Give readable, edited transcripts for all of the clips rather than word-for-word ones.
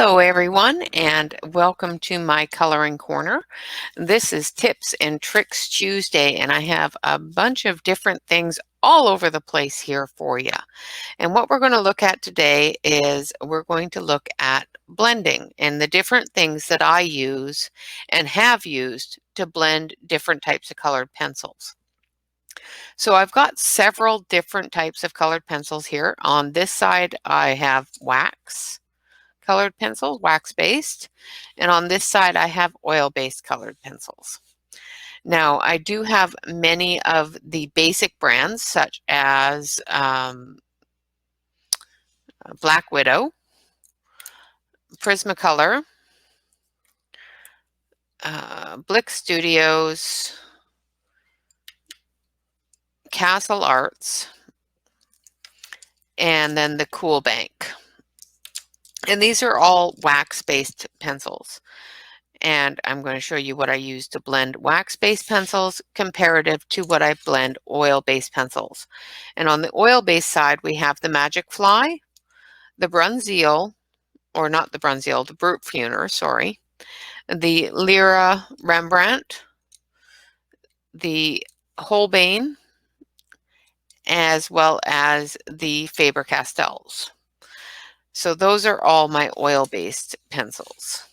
Hello everyone, and welcome to my coloring corner. This is Tips and Tricks Tuesday, and I have a bunch of different things all over the place here for you. And what we're going to look at today is we're going to look at blending and the different things that I use and have used to blend different types of colored pencils. So I've got several different types of colored pencils here. On this side I have wax colored pencils, wax-based, and on this side I have oil-based colored pencils. Now I do have many of the basic brands such as Black Widow, Prismacolor, Blick Studios, Castle Arts, and then the Cool Bank. And these are all wax-based pencils. And I'm going to show you what I use to blend wax-based pencils comparative to what I blend oil-based pencils. And on the oil-based side, we have the Magic Fly, the Brunzil, or not the Brunzil, the Brute Funer, sorry, the Lyra Rembrandt, the Holbein, as well as the Faber-Castells. So those are all my oil-based pencils.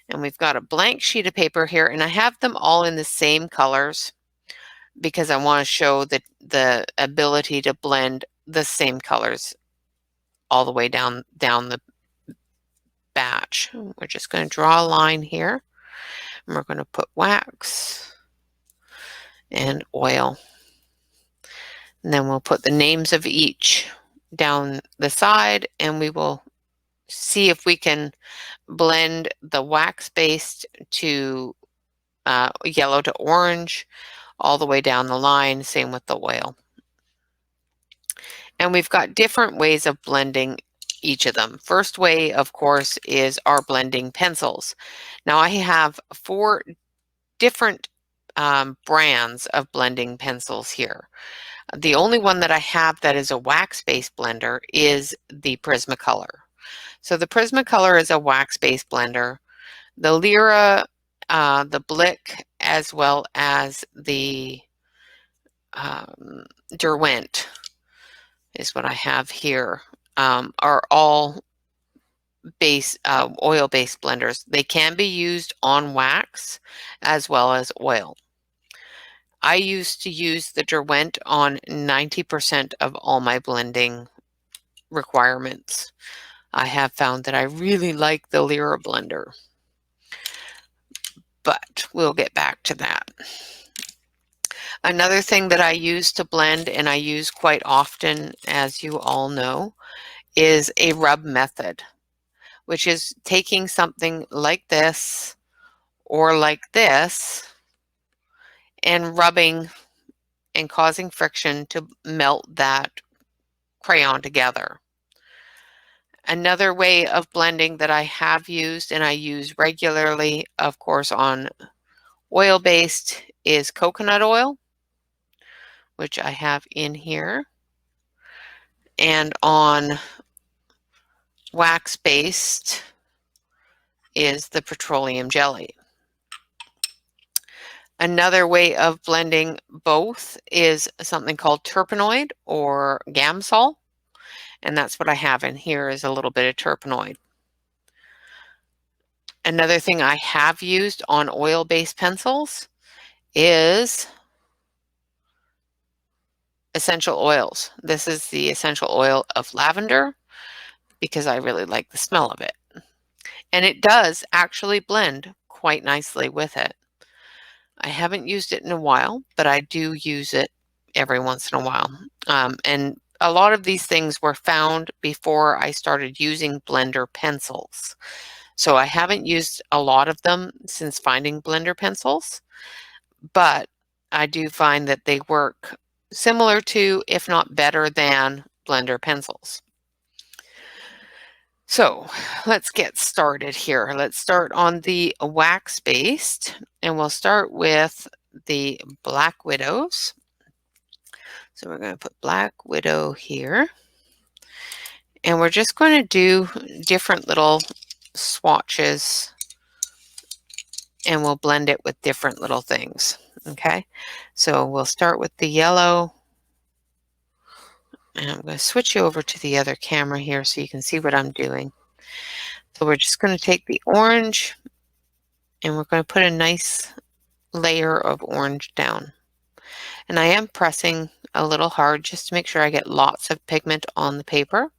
And we've got a blank sheet of paper here, and I have them all in the same colors because I want to show the ability to blend the same colors all the way down the batch. We're just going to draw a line here, and we're going to put wax and oil. And then we'll put the names of each down the side, and we will see if we can blend the wax-based to yellow to orange all the way down the line, same with the oil. And we've got different ways of blending each of them. First way, of course, is our blending pencils. Now I have 4 different brands of blending pencils here. The only one that I have that is a wax-based blender is the Prismacolor. So the Prismacolor is a wax-based blender. The Lyra, the Blick, as well as the Derwent is what I have here, are all oil-based blenders. They can be used on wax as well as oil. I used to use the Derwent on 90% of all my blending requirements. I have found that I really like the Lyra blender, but we'll get back to that. Another thing that I use to blend, and I use quite often, as you all know, is a rub method, which is taking something like this or like this and rubbing and causing friction to melt that crayon together. Another way of blending that I have used and I use regularly, of course, on oil-based is coconut oil, which I have in here, and on wax-based is the petroleum jelly. Another way of blending both is something called terpenoid or Gamsol, and that's what I have in here is a little bit of terpenoid. Another thing I have used on oil-based pencils is essential oils. This is the essential oil of lavender because I really like the smell of it. And it does actually blend quite nicely with it. I haven't used it in a while, but I do use it every once in a while. And a lot of these things were found before I started using blender pencils. So I haven't used a lot of them since finding blender pencils, but I do find that they work similar to, if not better than, blender pencils. So let's get started here. Let's start on the wax-based, and we'll start with the Black Widows. So we're going to put Black Widow here, and we're just going to do different little swatches and we'll blend it with different little things. Okay, so we'll start with the yellow. And I'm going to switch you over to the other camera here so you can see what I'm doing. So we're just going to take the orange and we're going to put a nice layer of orange down. And I am pressing a little hard just to make sure I get lots of pigment on the paper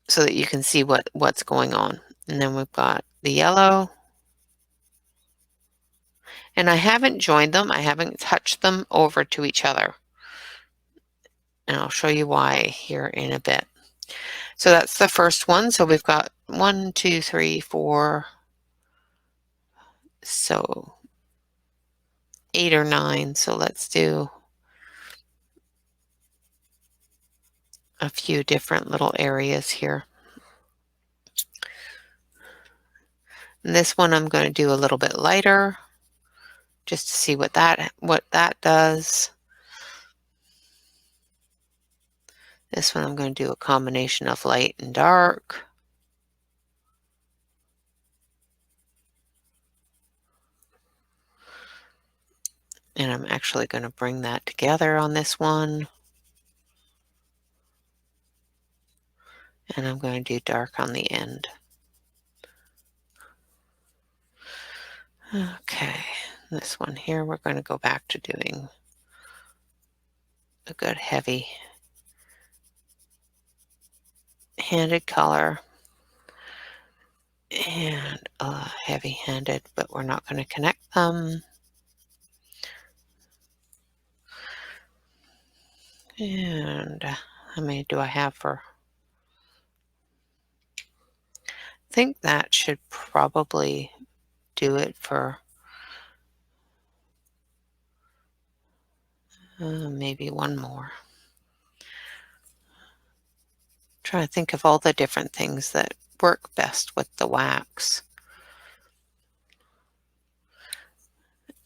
so that you can see what's going on. And then we've got the yellow. And I haven't joined them. I haven't touched them over to each other. And I'll show you why here in a bit. So that's the first one. So we've got 1, 2, 3, 4, so 8 or 9. So let's do a few different little areas here. And this one I'm going to do a little bit lighter just to see what that does. This one I'm going to do a combination of light and dark. And I'm actually going to bring that together on this one. And I'm going to do dark on the end. Okay, this one here, we're going to go back to doing a good heavy handed color and heavy handed, but we're not going to connect them. And how many do I have for? I think that should probably do it for maybe one more. Trying to think of all the different things that work best with the wax.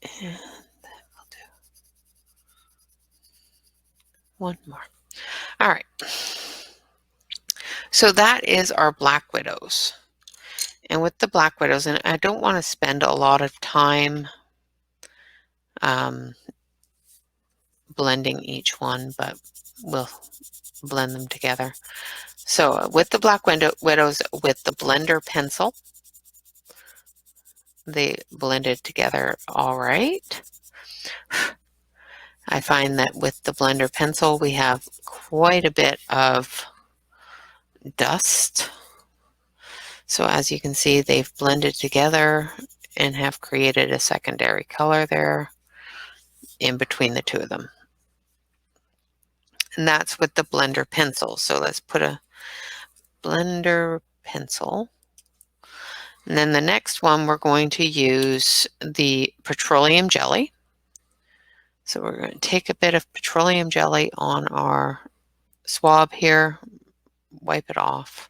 And we'll do one more. All right. So that is our Black Widows. And with the Black Widows, and I don't want to spend a lot of time blending each one, but we'll blend them together. So with the Black Widows, with the blender pencil, they blended together all right. I find that with the blender pencil, we have quite a bit of dust. So as you can see, they've blended together and have created a secondary color there in between the two of them. And that's with the blender pencil. So let's put a blender pencil. And then the next one, we're going to use the petroleum jelly. So we're going to take a bit of petroleum jelly on our swab here, wipe it off.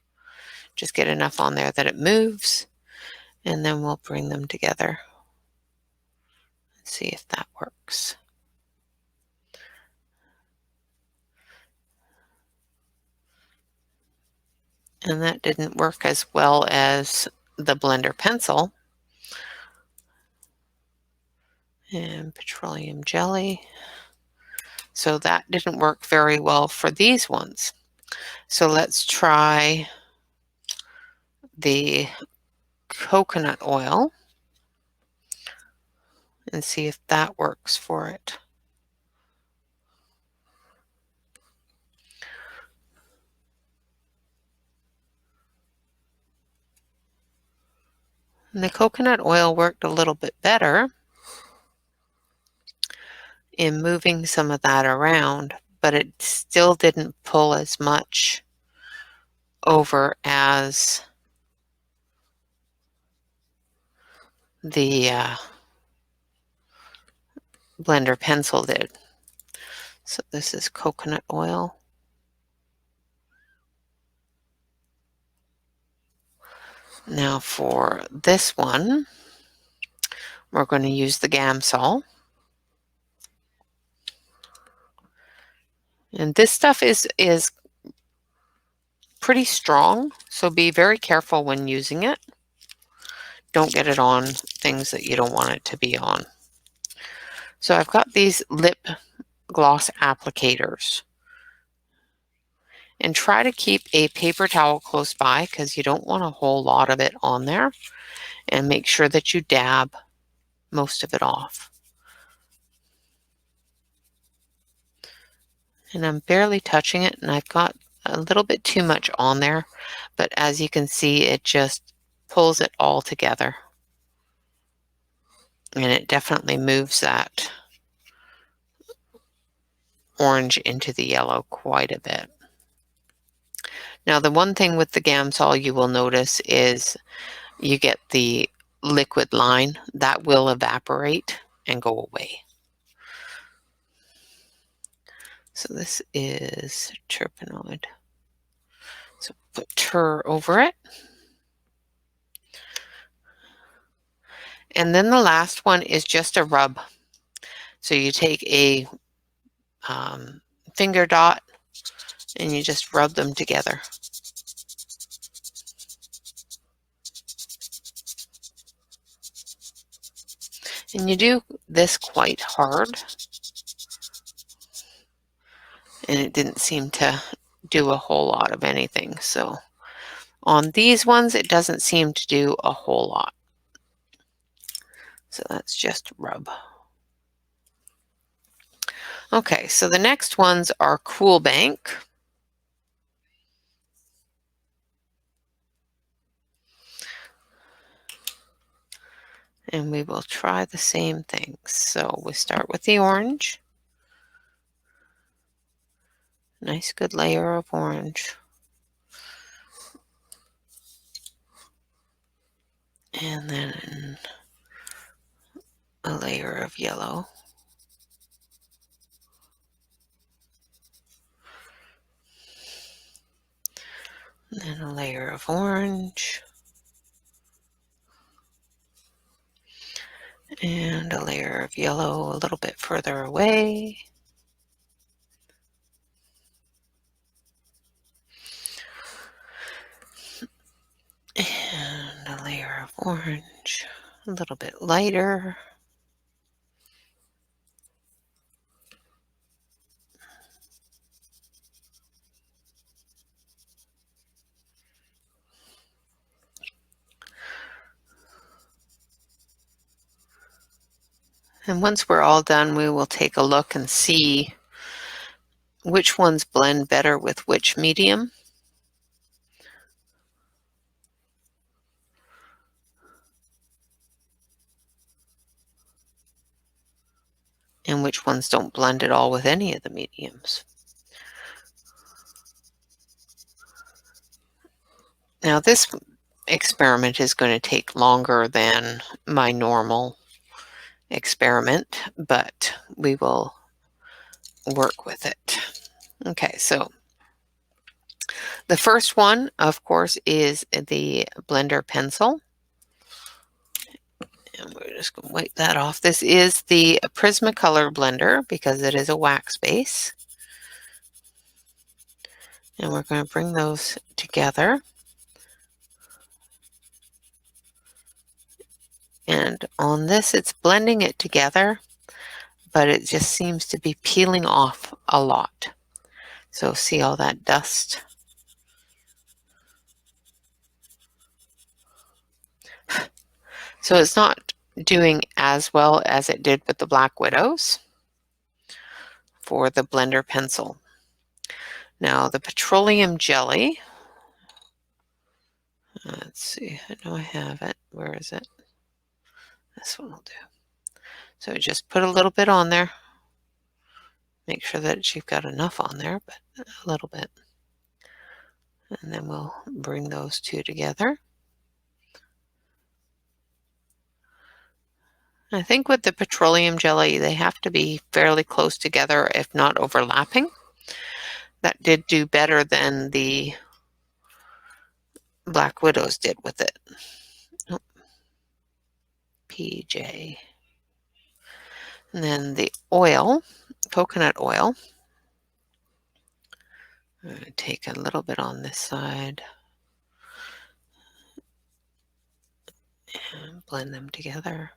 Just get enough on there that it moves, and then we'll bring them together. Let's see if that works. And that didn't work as well as the blender pencil. And petroleum jelly. So that didn't work very well for these ones. So let's try the coconut oil and see if that works for it. And the coconut oil worked a little bit better in moving some of that around, but it still didn't pull as much over as the blender pencil did. So this is coconut oil. Now for this one, we're going to use the Gamsol. And this stuff is pretty strong, so be very careful when using it. Don't get it on things that you don't want it to be on. So I've got these lip gloss applicators. And try to keep a paper towel close by because you don't want a whole lot of it on there. And make sure that you dab most of it off. And I'm barely touching it, and I've got a little bit too much on there, but as you can see, it just pulls it all together. And it definitely moves that orange into the yellow quite a bit. Now, the one thing with the Gamsol you will notice is you get the liquid line that will evaporate and go away. So this is terpenoid. So put ter over it. And then the last one is just a rub. So you take a finger dot and you just rub them together. And you do this quite hard. And it didn't seem to do a whole lot of anything. So on these ones, it doesn't seem to do a whole lot. So that's just rub. Okay, so the next ones are Cool Bank. And we will try the same things. So we start with the orange. Nice good layer of orange. And then a layer of yellow. And then a layer of orange. And a layer of yellow a little bit further away. And a layer of orange a little bit lighter. And once we're all done, we will take a look and see which ones blend better with which medium. And which ones don't blend at all with any of the mediums. Now this experiment is going to take longer than my normal experiment, but we will work with it. Okay, so the first one, of course, is the blender pencil. And we're just going to wipe that off. This is the Prismacolor blender because it is a wax base. And we're going to bring those together. And on this, it's blending it together, but it just seems to be peeling off a lot. So see all that dust? So it's not doing as well as it did with the Black Widows for the blender pencil. Now the petroleum jelly, let's see, I know I have it. Where is it? This one will do. So just put a little bit on there. Make sure that you've got enough on there, but a little bit. And then we'll bring those two together. I think with the petroleum jelly, they have to be fairly close together, if not overlapping. That did do better than the Black Widows did with it. Oh, PJ. And then the oil, coconut oil. I'm going to take a little bit on this side and blend them together.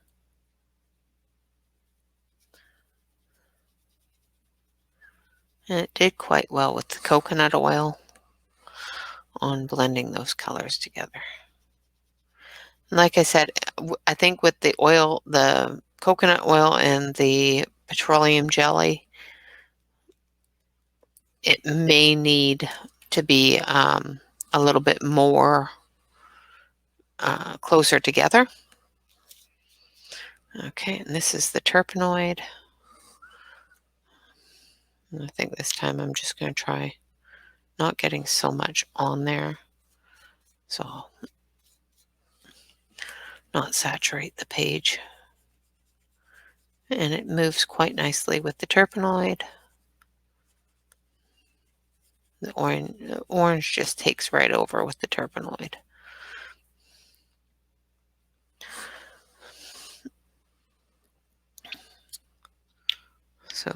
And it did quite well with the coconut oil on blending those colors together. And like I said, I think with the oil, the coconut oil and the petroleum jelly, it may need to be a little bit more closer together. Okay, and this is the terpenoid. And I think this time I'm just going to try not getting so much on there, so I'll not saturate the page. And it moves quite nicely with the terpenoid. The orange just takes right over with the terpenoid.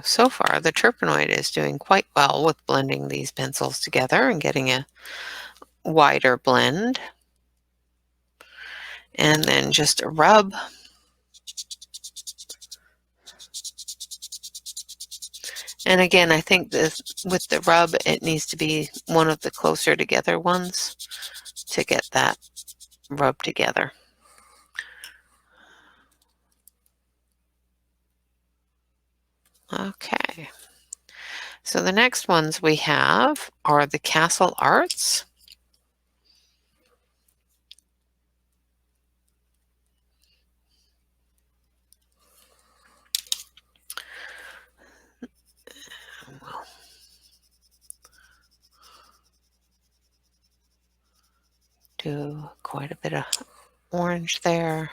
So far, the terpenoid is doing quite well with blending these pencils together and getting a wider blend. And then just a rub. And again, I think this, with the rub, it needs to be one of the closer together ones to get that rub together. Okay. So the next ones we have are the Castle Arts. We'll do quite a bit of orange there.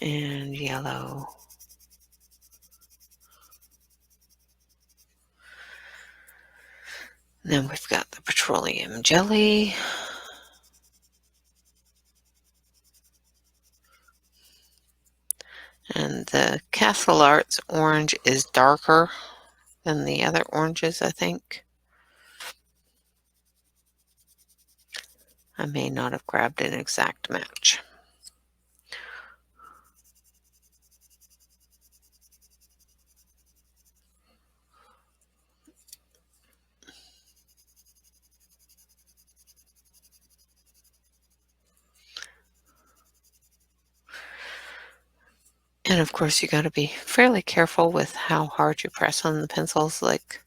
And yellow. Then we've got the petroleum jelly. And the Castle Arts orange is darker than the other oranges, I think. I may not have grabbed an exact match. And of course, you got to be fairly careful with how hard you press on the pencils, like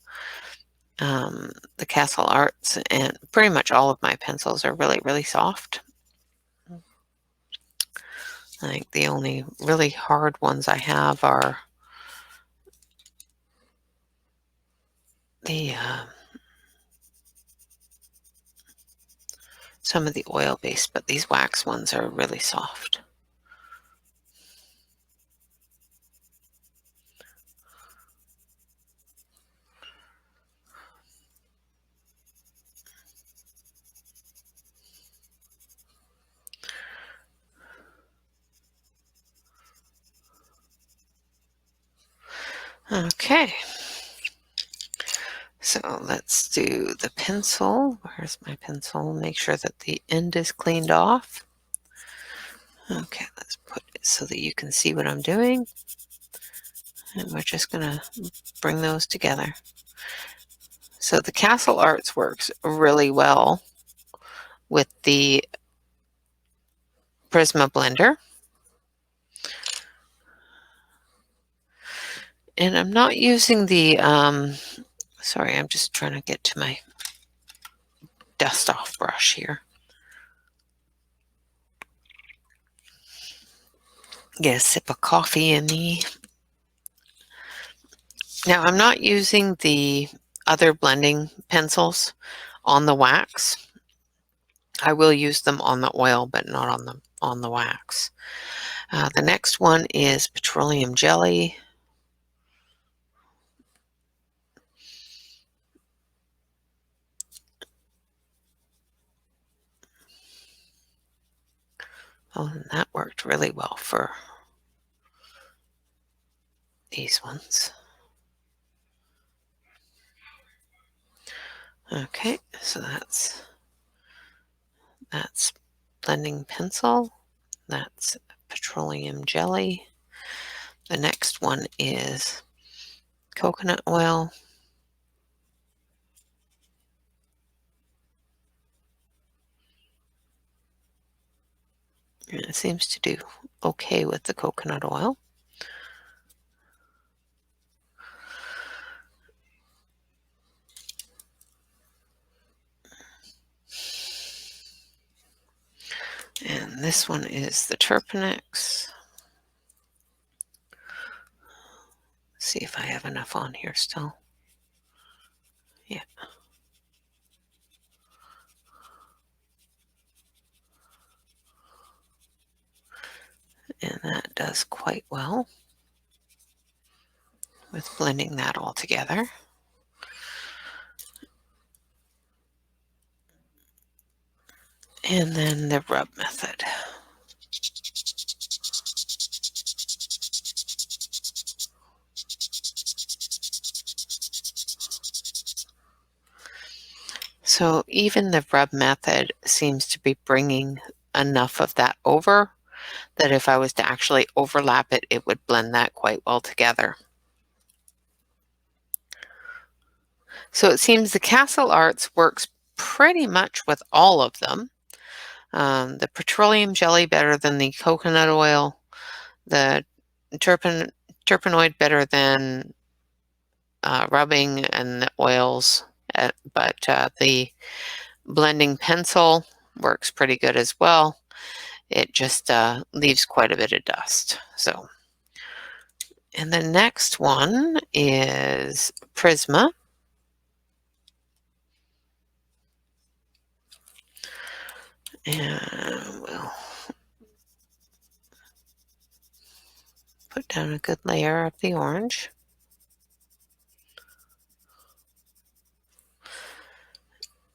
the Castle Arts, and pretty much all of my pencils are really, really soft. I think the only really hard ones I have are the some of the oil-based, but these wax ones are really soft. Okay, so let's do the pencil. Where's my pencil? Make sure that the end is cleaned off. Okay, let's put it so that you can see what I'm doing. And we're just going to bring those together. So the Castle Arts works really well with the Prisma blender. And I'm not using the, sorry, I'm just trying to get to my dust off brush here. Get a sip of coffee in me. Now I'm not using the other blending pencils on the wax. I will use them on the oil, but not on the wax. The next one is petroleum jelly. Oh, and that worked really well for these ones. Okay, so that's blending pencil. That's petroleum jelly. The next one is coconut oil. And it seems to do okay with the coconut oil. And this one is the Turpinix. See if I have enough on here still. Yeah. And that does quite well with blending that all together. And then the rub method. So even the rub method seems to be bringing enough of that over that if I was to actually overlap it, it would blend that quite well together. So it seems the Castle Arts works pretty much with all of them. The petroleum jelly better than the coconut oil, the terpenoid better than rubbing and the oils, but the blending pencil works pretty good as well. It just leaves quite a bit of dust. So, and the next one is Prisma. And we'll put down a good layer of the orange.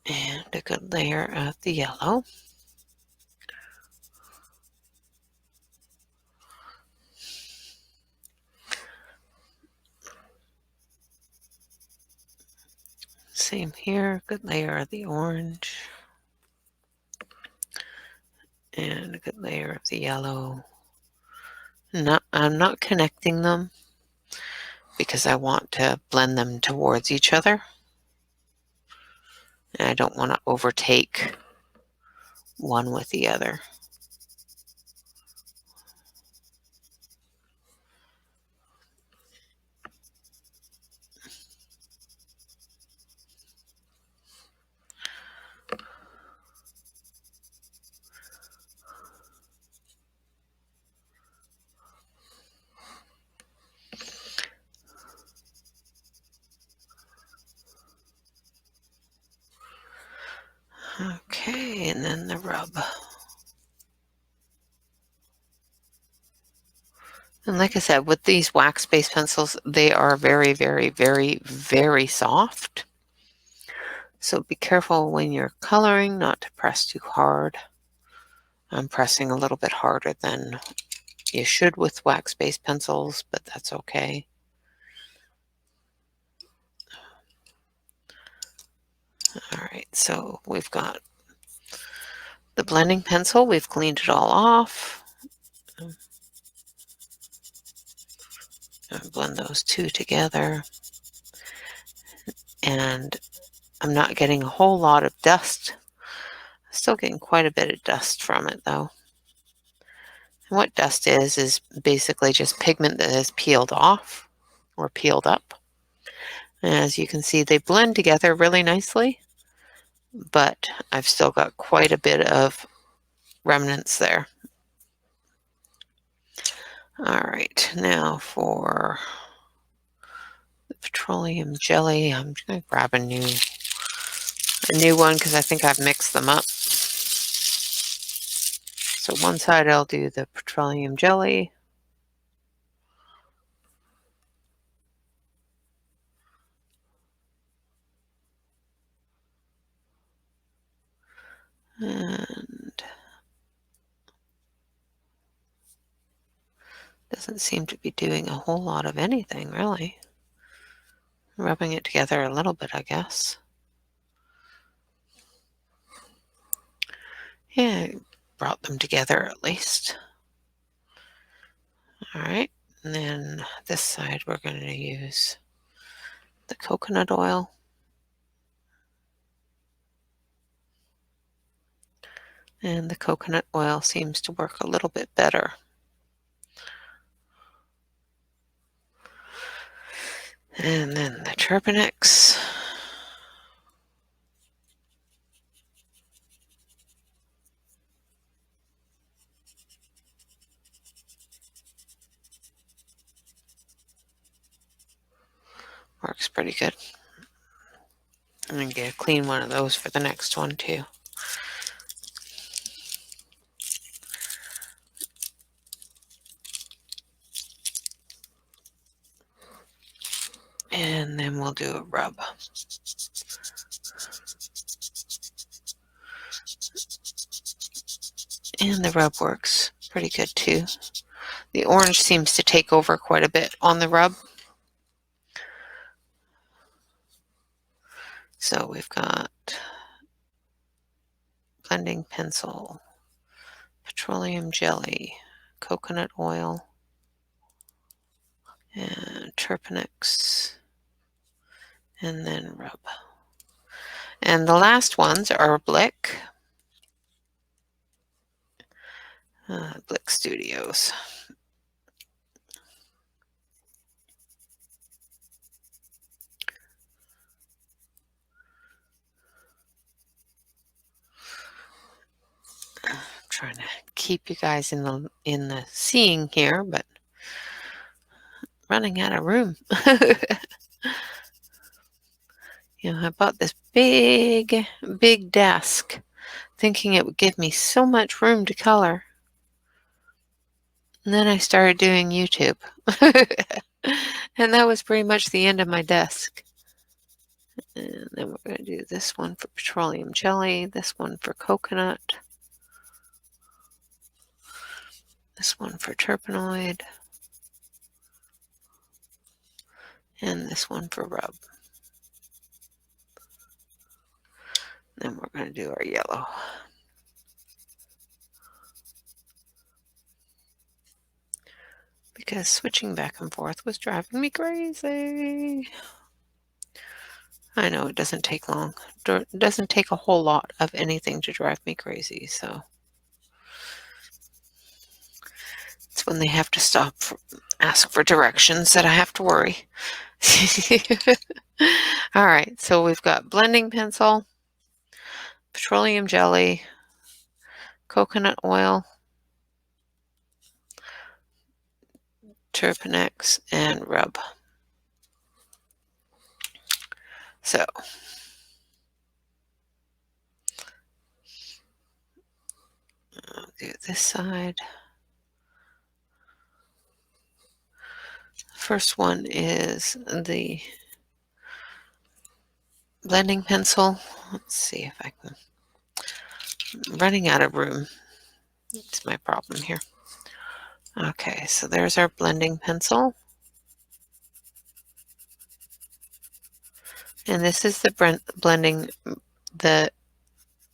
And a good layer of the yellow. Same here, good layer of the orange. And a good layer of the yellow. I'm not connecting them because I want to blend them towards each other. And I don't want to overtake one with the other. Okay, and then the rub. And like I said, with these wax-based pencils, they are very, very, very, very soft. So be careful when you're coloring not to press too hard. I'm pressing a little bit harder than you should with wax-based pencils, but that's okay. All right, so we've got the blending pencil. We've cleaned it all off. And blend those two together. And I'm not getting a whole lot of dust. Still getting quite a bit of dust from it though. And what dust is basically just pigment that has peeled off or peeled up. And as you can see, they blend together really nicely, but I've still got quite a bit of remnants there. All right, now for the petroleum jelly, I'm going to grab a new one because I think I've mixed them up. So one side I'll do the petroleum jelly. And doesn't seem to be doing a whole lot of anything really. Rubbing it together a little bit, I guess. Yeah, brought them together at least. All right, and then this side we're going to use the coconut oil. And the coconut oil seems to work a little bit better. And then the Turpinix. Works pretty good. I'm going to get a clean one of those for the next one too. And then we'll do a rub. And the rub works pretty good too. The orange seems to take over quite a bit on the rub. So we've got blending pencil, petroleum jelly, coconut oil, and Turpinix, and then rub. And the last ones are Blick, Blick Studios. I'm trying to keep you guys in the seeing here, but running out of room. You know, I bought this big desk thinking it would give me so much room to color. And then I started doing YouTube. And that was pretty much the end of my desk. And then we're going to do this one for petroleum jelly, this one for coconut, this one for terpenoid, and this one for rub. Then we're going to do our yellow. Because switching back and forth was driving me crazy. I know it doesn't take long. It doesn't take a whole lot of anything to drive me crazy, so it's when they have to stop ask for directions that I have to worry. All right, so we've got blending pencil, petroleum jelly, coconut oil, Turpinix, and rub. So I'll do this side. First one is the blending pencil. Let's see if I can. I'm running out of room. It's my problem here. Okay, so there's our blending pencil. And this is the blending, the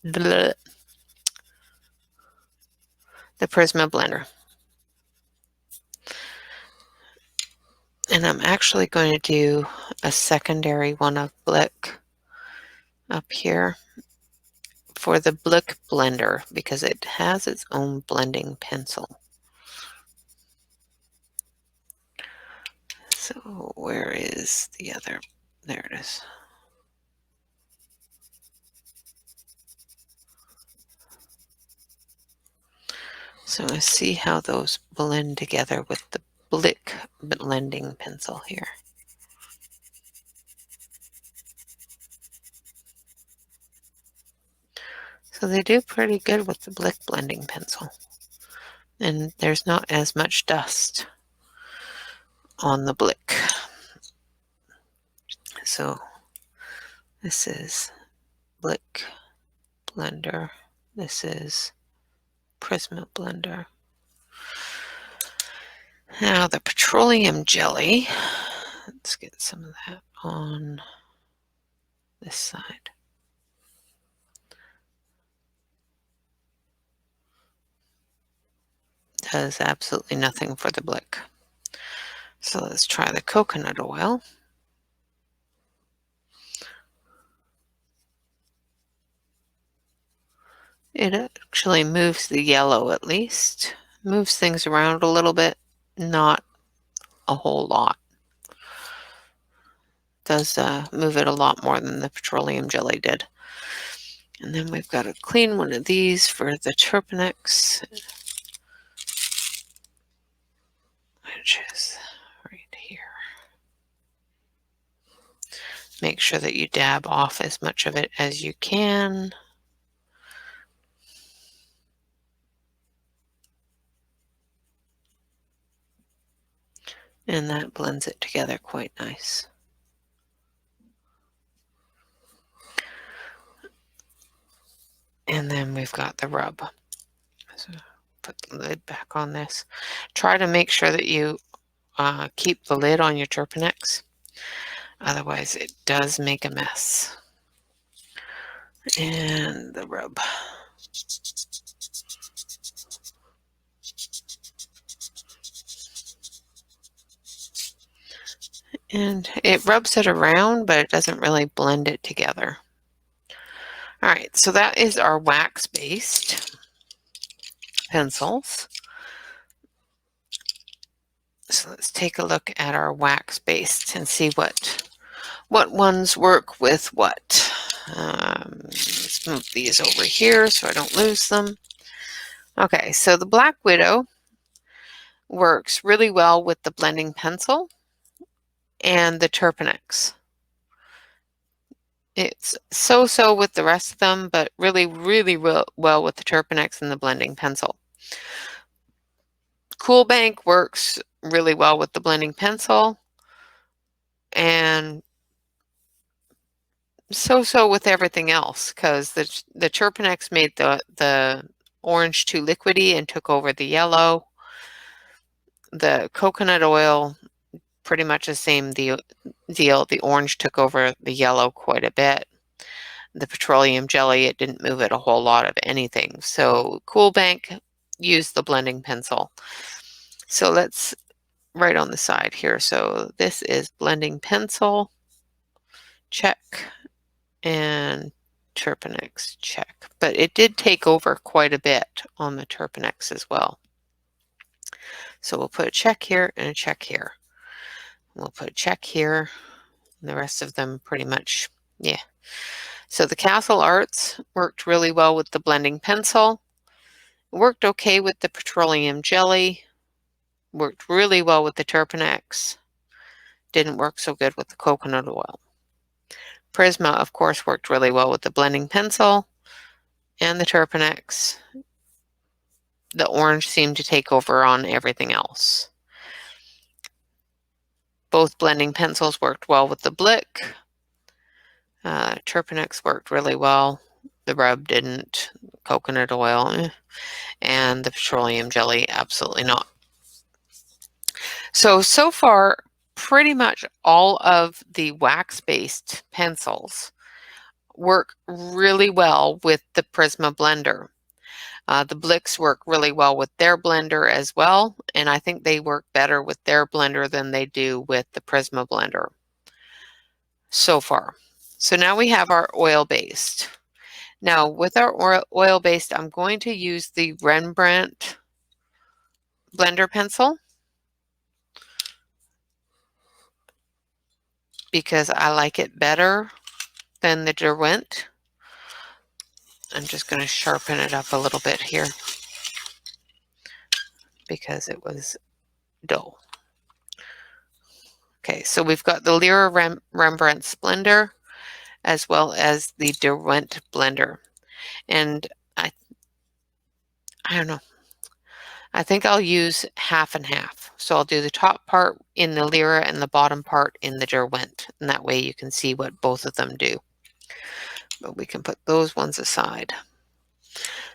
Prisma blender. And I'm actually going to do a secondary one of Blick up here for the Blick blender because it has its own blending pencil. So where is the other? There it is. So I see how those blend together with the Blick blending pencil here. So they do pretty good with the Blick blending pencil. And there's not as much dust on the Blick. So this is Blick blender. This is Prisma blender. Now the petroleum jelly. Let's get some of that on this side. does absolutely nothing for the blick. So let's try the coconut oil. It actually moves the yellow at least. Moves things around a little bit, not a whole lot. Does move it a lot more than the petroleum jelly did. And then we've got a clean one of these for the Turpinix, which is right here. Make sure that you dab off as much of it as you can. And that blends it together quite nice. And then we've got the rub. So put the lid back on this. Try to make sure that you keep the lid on your Turpinix. Otherwise, it does make a mess. And the rub. And it rubs it around, but it doesn't really blend it together. All right, so that is our wax-based pencils. So let's take a look at our wax-based and see what ones work with what. Let's move these over here so I don't lose them. Okay, so the Black Widow works really well with the blending pencil and the Turpinix. It's so-so with the rest of them, but really well with the Turpinix and the blending pencil. Cool Bank works really well with the blending pencil and so-so with everything else, because the Turpinix made the orange too liquidy and took over the yellow. The coconut oil, pretty much the same deal. The orange took over the yellow quite a bit. The petroleum jelly, it didn't move it a whole lot of anything. So Cool Bank used the blending pencil. So let's write on the side here. So this is blending pencil, check, and Turpinix, check. But it did take over quite a bit on the Turpinix as well. So we'll put a check here and a check here. We'll put a check here. And the rest of them pretty much, yeah. So the Castle Arts worked really well with the blending pencil. It worked okay with the petroleum jelly. Worked really well with the Turpinix. Didn't work so good with the coconut oil. Prisma, of course, worked really well with the blending pencil and the Turpinix. The orange seemed to take over on everything else. Both blending pencils worked well with the Blick. Turpinix worked really well. The rub didn't. Coconut oil and the petroleum jelly, absolutely not. So far, pretty much all of the wax-based pencils work really well with the Prisma blender. The Blicks work really well with their blender as well, and I think they work better with their blender than they do with the Prisma blender so far. So now we have our oil-based. Now with our oil-based, I'm going to use the Rembrandt blender pencil because I like it better than the Derwent. I'm just going to sharpen it up a little bit here because it was dull. Okay, so we've got the Lyra Rembrandt Splendor as well as the Derwent blender. And I don't know. I think I'll use half and half. So I'll do the top part in the Lyra and the bottom part in the Derwent. And that way you can see what both of them do. But we can put those ones aside.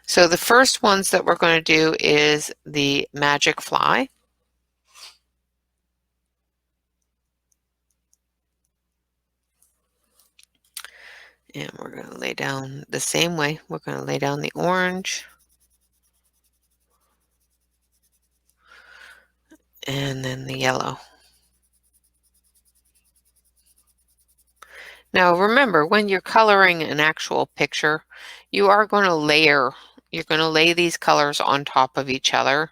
So the first ones that we're going to do is the Magic Fly. And we're going to lay down the same way. We're going to lay down the orange. and then the yellow. Now remember, when you're coloring an actual picture, you are going to you're going to lay these colors on top of each other.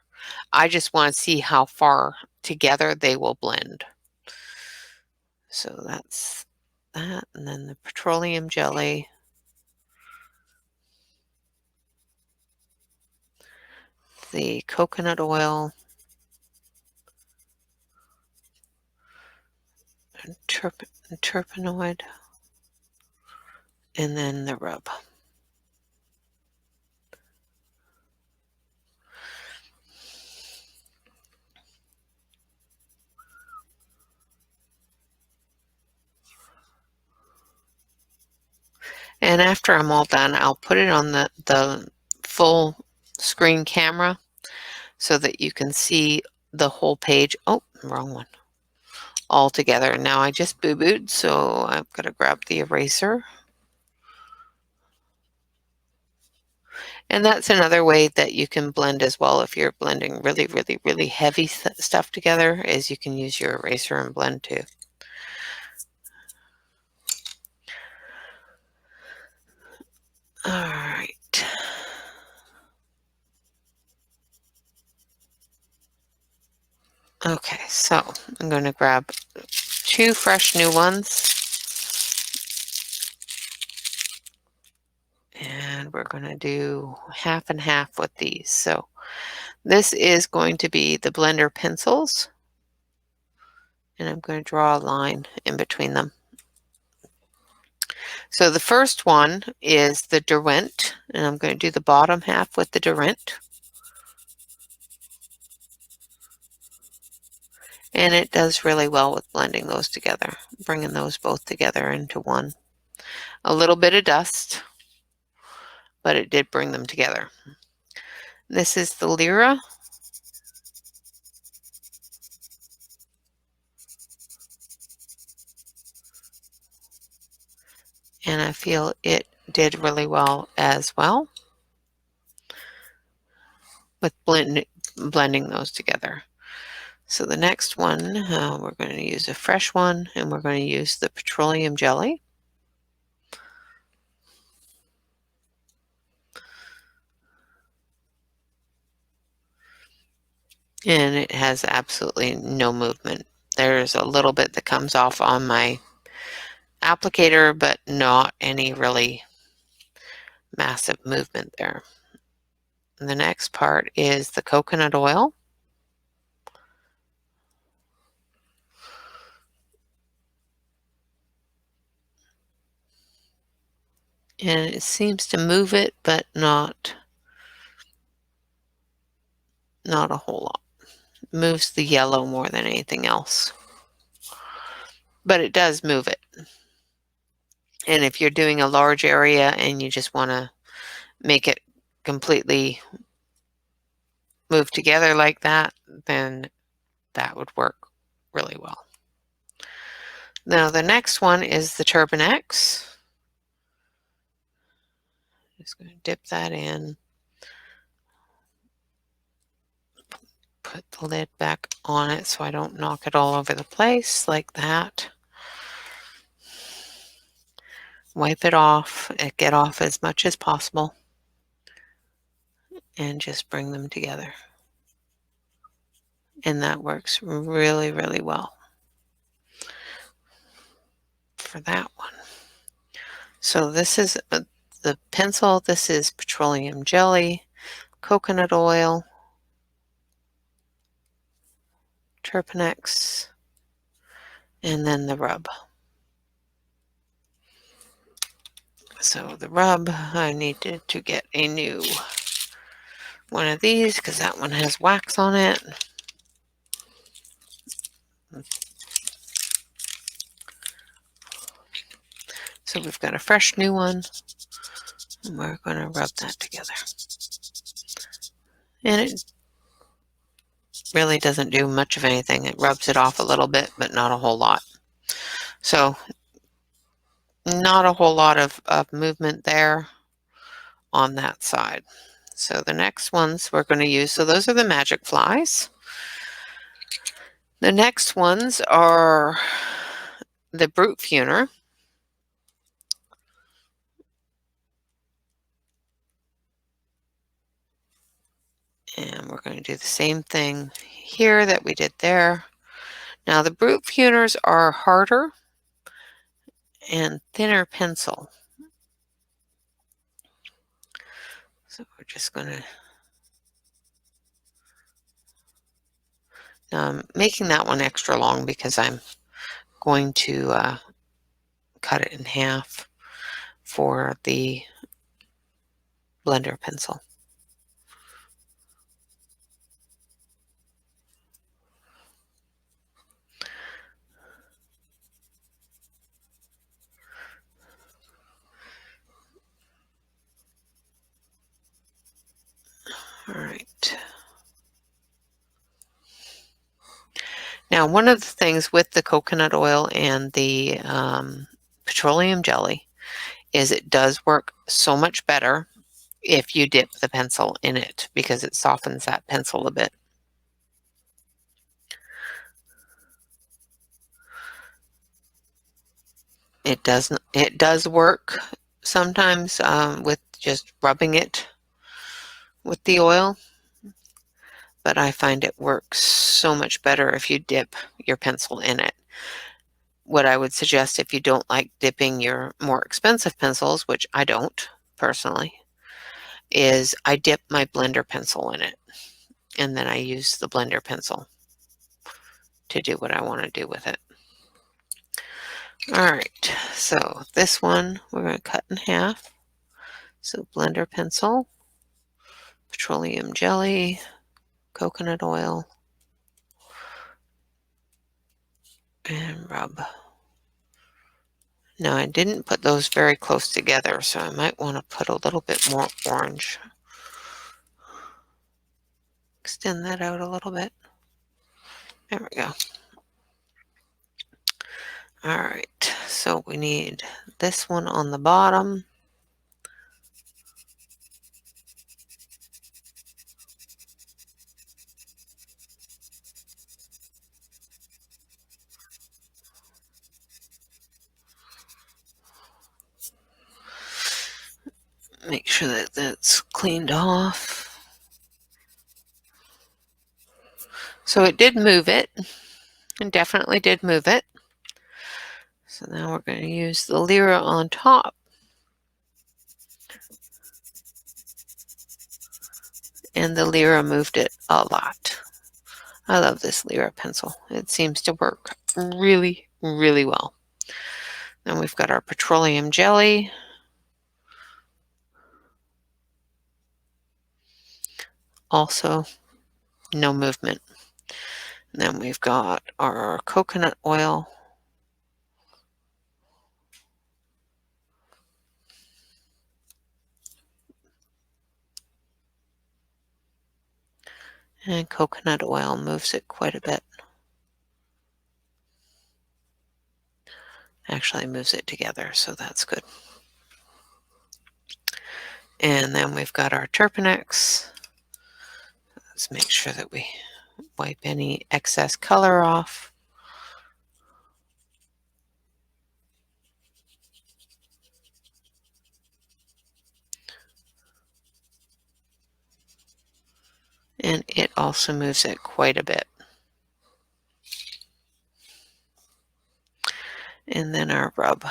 I just want to see how far together they will blend. So that's that, and then the petroleum jelly. The coconut oil, and terpenoid, and then the rub. And after I'm all done, I'll put it on the full screen camera so that you can see the whole page. Oh, wrong one. All together. Now I just boo-booed, so I've got to grab the eraser. And that's another way that you can blend as well if you're blending really, really, really heavy stuff together, is you can use your eraser and blend too. All right. Okay, so I'm going to grab 2 fresh new ones. And we're going to do half and half with these. So this is going to be the blender pencils. And I'm going to draw a line in between them. So the first one is the Derwent, and I'm going to do the bottom half with the Derwent. And it does really well with blending those together, bringing those both together into one. A little bit of dust, but it did bring them together. This is the Lyra. And I feel it did really well as well with blending those together. So the next one, we're going to use a fresh one, and we're going to use the petroleum jelly. And it has absolutely no movement. There's a little bit that comes off on my applicator, but not any really massive movement there. And the next part is the coconut oil. And it seems to move it, but not a whole lot. It moves the yellow more than anything else. But it does move it. And if you're doing a large area and you just want to make it completely move together like that, then that would work really well. Now the next one is the Turban X. Just going to dip that in. Put the lid back on it so I don't knock it all over the place like that. Wipe it off, get off as much as possible, and just bring them together. And that works really, really well for that one. So this is the pencil. This is petroleum jelly, coconut oil, Turpin-X, and then the rub. So the rub, I needed to get a new one of these because that one has wax on it. So we've got a fresh new one, and we're going to rub that together. And it really doesn't do much of anything. It rubs it off a little bit, but not a whole lot. So not a whole lot of movement there on that side. So the next ones we're going to use, so those are the magic flies. The next ones are the brute funer. And we're going to do the same thing here that we did there. Now the brute funers are harder and thinner pencil. So we're just going to, now I'm making that one extra long because I'm going to cut it in half for the blender pencil. All right. Now, one of the things with the coconut oil and the petroleum jelly is it does work so much better if you dip the pencil in it because it softens that pencil a bit. It does work sometimes with just rubbing it with the oil, but I find it works so much better if you dip your pencil in it. What I would suggest if you don't like dipping your more expensive pencils, which I don't personally, is I dip my blender pencil in it, and then I use the blender pencil to do what I want to do with it. All right, so this one we're going to cut in half. So blender pencil, petroleum jelly, coconut oil, and rub. Now I didn't put those very close together, so I might want to put a little bit more orange. Extend that out a little bit. There we go. All right, so we need this one on the bottom. Make sure that that's cleaned off. So it did move it. It definitely did move it. So now we're going to use the Lyra on top. And the Lyra moved it a lot. I love this Lyra pencil. It seems to work really, really well. Then we've got our petroleum jelly. Also, no movement. And then we've got our coconut oil. And coconut oil moves it quite a bit. Actually moves it together, so that's good. And then we've got our Turpentine. Let's make sure that we wipe any excess color off. And it also moves it quite a bit. And then our rub.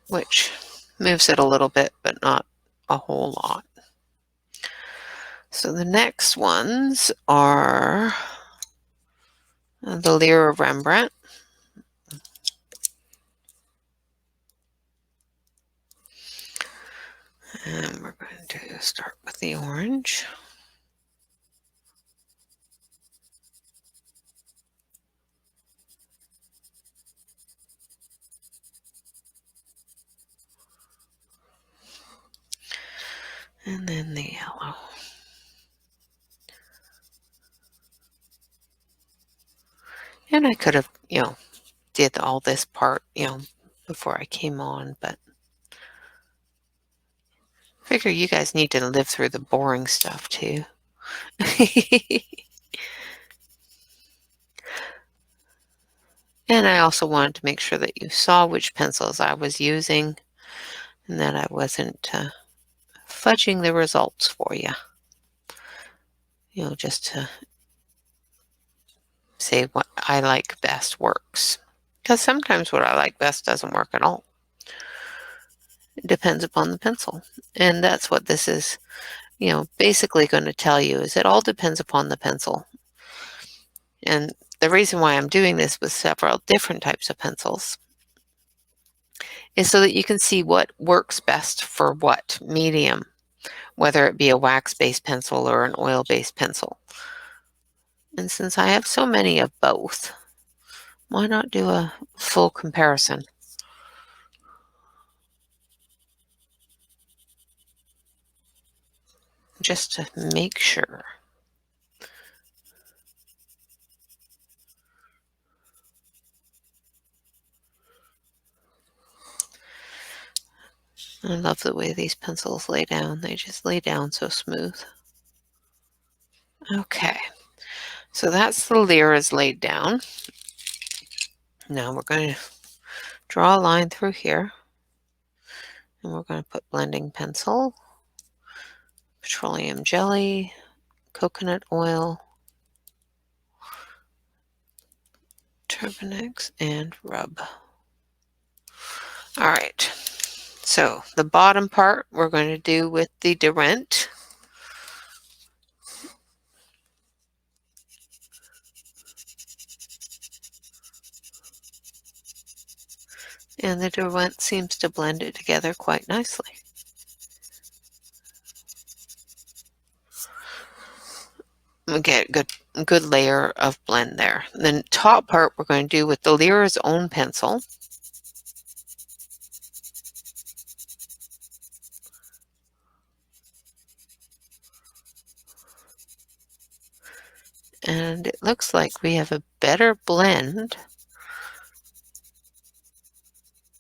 Which moves it a little bit, but not a whole lot. So the next ones are the Lyra Rembrandt. And we're going to start with the orange. And then the yellow. And I could have, did all this part, before I came on, but Figure you guys need to live through the boring stuff too. And I also wanted to make sure that you saw which pencils I was using and that I wasn't fudging the results for you. You know, just to say what I like best works. Because sometimes what I like best doesn't work at all. It depends upon the pencil. And that's what this is, basically going to tell you is it all depends upon the pencil. And the reason why I'm doing this with several different types of pencils is so that you can see what works best for what medium, whether it be a wax-based pencil or an oil-based pencil. And since I have so many of both, why not do a full comparison? Just to make sure. I love the way these pencils lay down. They just lay down so smooth. Okay, so that's the lyras laid down. Now we're going to draw a line through here. And we're going to put blending pencil, petroleum jelly, coconut oil, Turbinex, and rub. All right, so the bottom part we're going to do with the Derwent. And the Derwent seems to blend it together quite nicely. We get a good layer of blend there. And then top part we're going to do with the Lyra's own pencil. And it looks like we have a better blend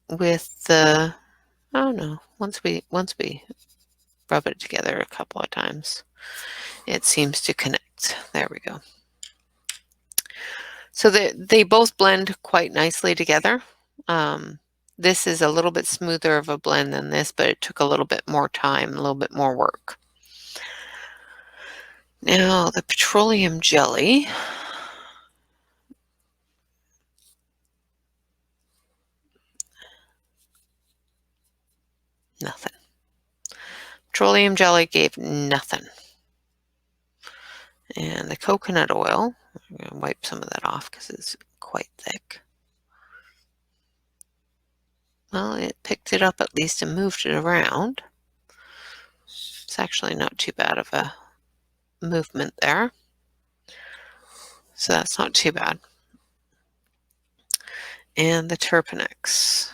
with the, I don't know, once we rub it together a couple of times, it seems to connect. There we go. So they both blend quite nicely together. This is a little bit smoother of a blend than this, but it took a little bit more time, a little bit more work. Now the petroleum jelly. Nothing. Petroleum jelly gave nothing. And the coconut oil, I'm going to wipe some of that off because it's quite thick. Well, it picked it up at least and moved it around. It's actually not too bad of a movement there. So that's not too bad. And the Turbinex.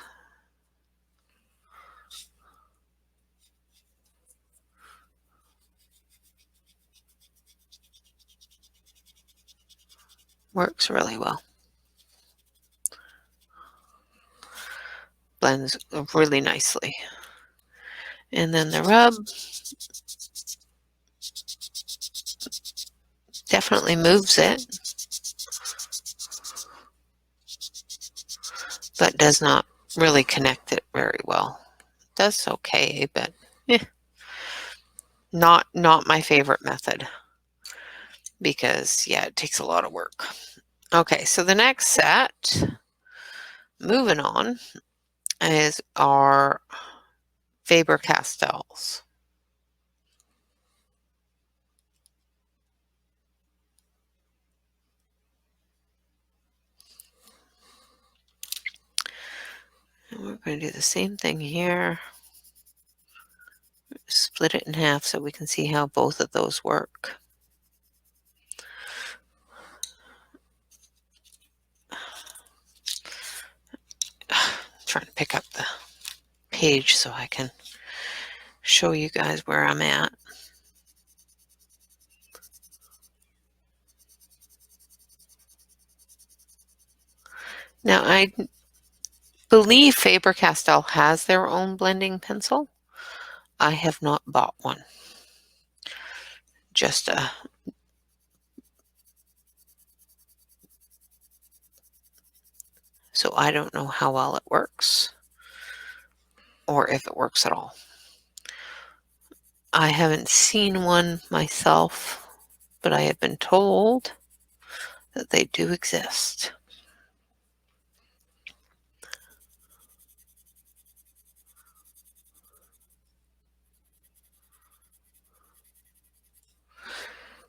Works really well. Blends really nicely. And then the rub definitely moves it, but does not really connect it very well. It does okay, but not my favorite method because, yeah, it takes a lot of work. Okay, so the next set, moving on, is our Faber-Castells. And we're going to do the same thing here. Split it in half so we can see how both of those work. Trying to pick up the page so I can show you guys where I'm at. Now, I believe Faber-Castell has their own blending pencil. I have not bought one. Just so I don't know how well it works or if it works at all. I haven't seen one myself, but I have been told that they do exist.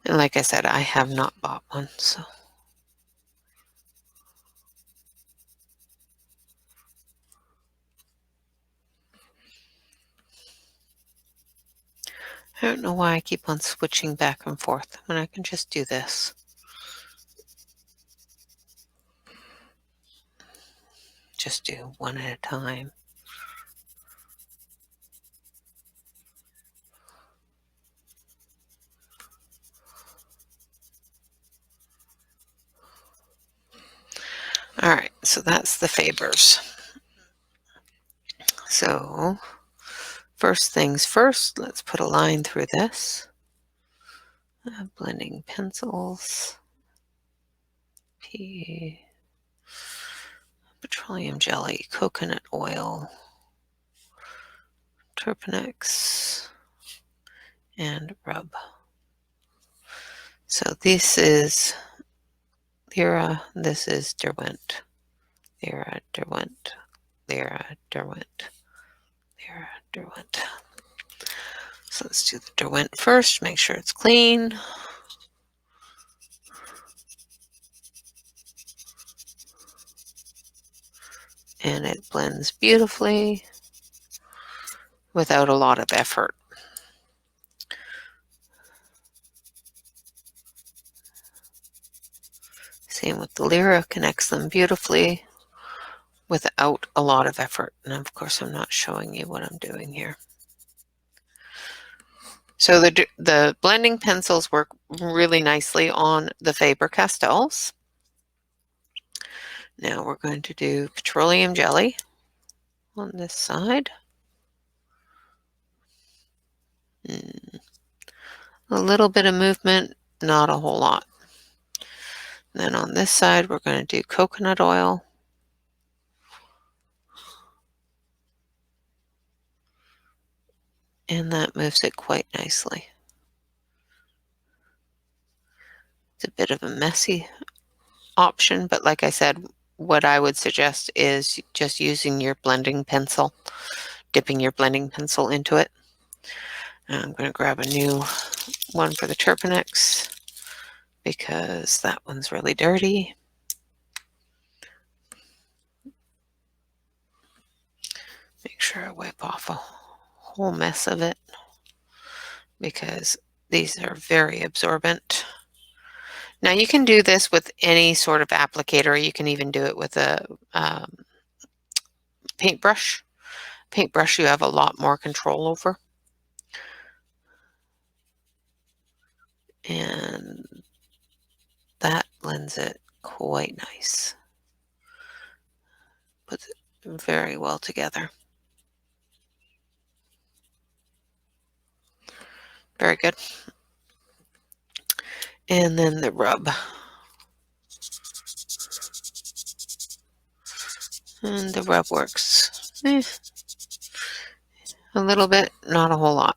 And like I said, I have not bought one, so. I don't know why I keep on switching back and forth when I can just do this. Just do one at a time. All right, so that's the Fabers. So first things first, let's put a line through this. Blending pencils. Petroleum jelly, coconut oil, Turpentine, and rub. So this is Lyra, this is Derwent. Lyra, Derwent, Lyra, Derwent, Lyra, Derwent. So let's do the Derwent first, make sure it's clean. And it blends beautifully without a lot of effort. Same with the Lyra, connects them beautifully without a lot of effort. And of course, I'm not showing you what I'm doing here. So the blending pencils work really nicely on the Faber-Castells. Now we're going to do petroleum jelly on this side. A little bit of movement, not a whole lot. Then on this side, we're going to do coconut oil. And that moves it quite nicely. It's a bit of a messy option, but like I said, what I would suggest is just using your blending pencil, dipping your blending pencil into it. And I'm going to grab a new one for the Turpentine because that one's really dirty. Make sure I wipe off a whole mess of it because these are very absorbent. Now you can do this with any sort of applicator. You can even do it with a paintbrush. Paintbrush you have a lot more control over. And that blends it quite nice. Puts it very well together. Very good. And then the rub. And the rub works a little bit, not a whole lot.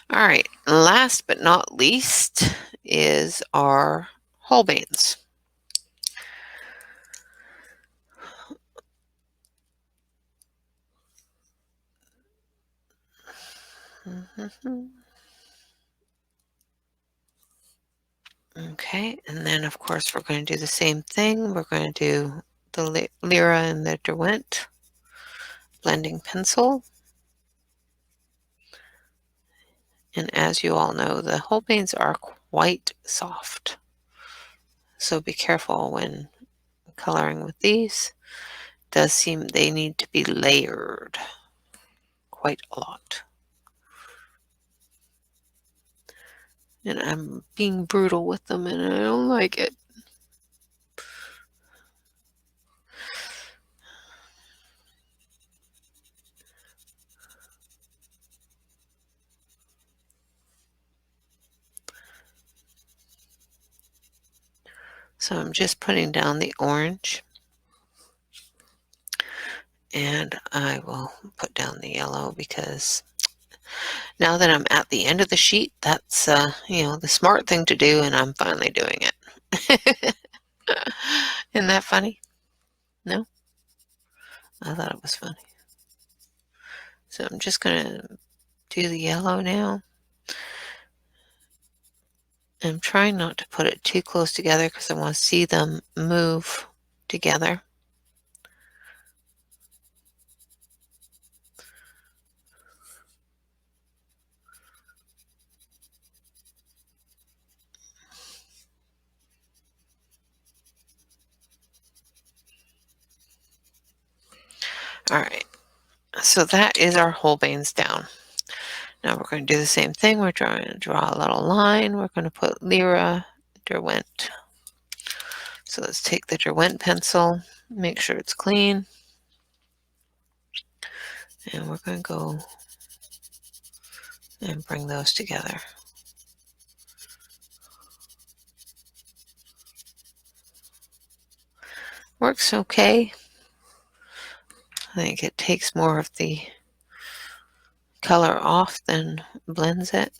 All right, last but not least is our Holbeins. Okay, and then of course we're going to do the same thing. We're going to do the Lyra and the Derwent blending pencil. And as you all know, the Holbeins are quite soft. So be careful when coloring with these. It does seem they need to be layered quite a lot. And I'm being brutal with them and I don't like it. So I'm just putting down the orange, and I will put down the yellow because now that I'm at the end of the sheet, that's, the smart thing to do, and I'm finally doing it. Isn't that funny? No? I thought it was funny. So I'm just going to do the yellow now. I'm trying not to put it too close together because I want to see them move together. All right, so that is our Holbeins down. Now we're going to do the same thing. We're trying to draw a little line. We're going to put Lyra Derwent. So let's take the Derwent pencil, make sure it's clean, and we're going to go and bring those together. Works okay. I think it takes more of the color off than blends it.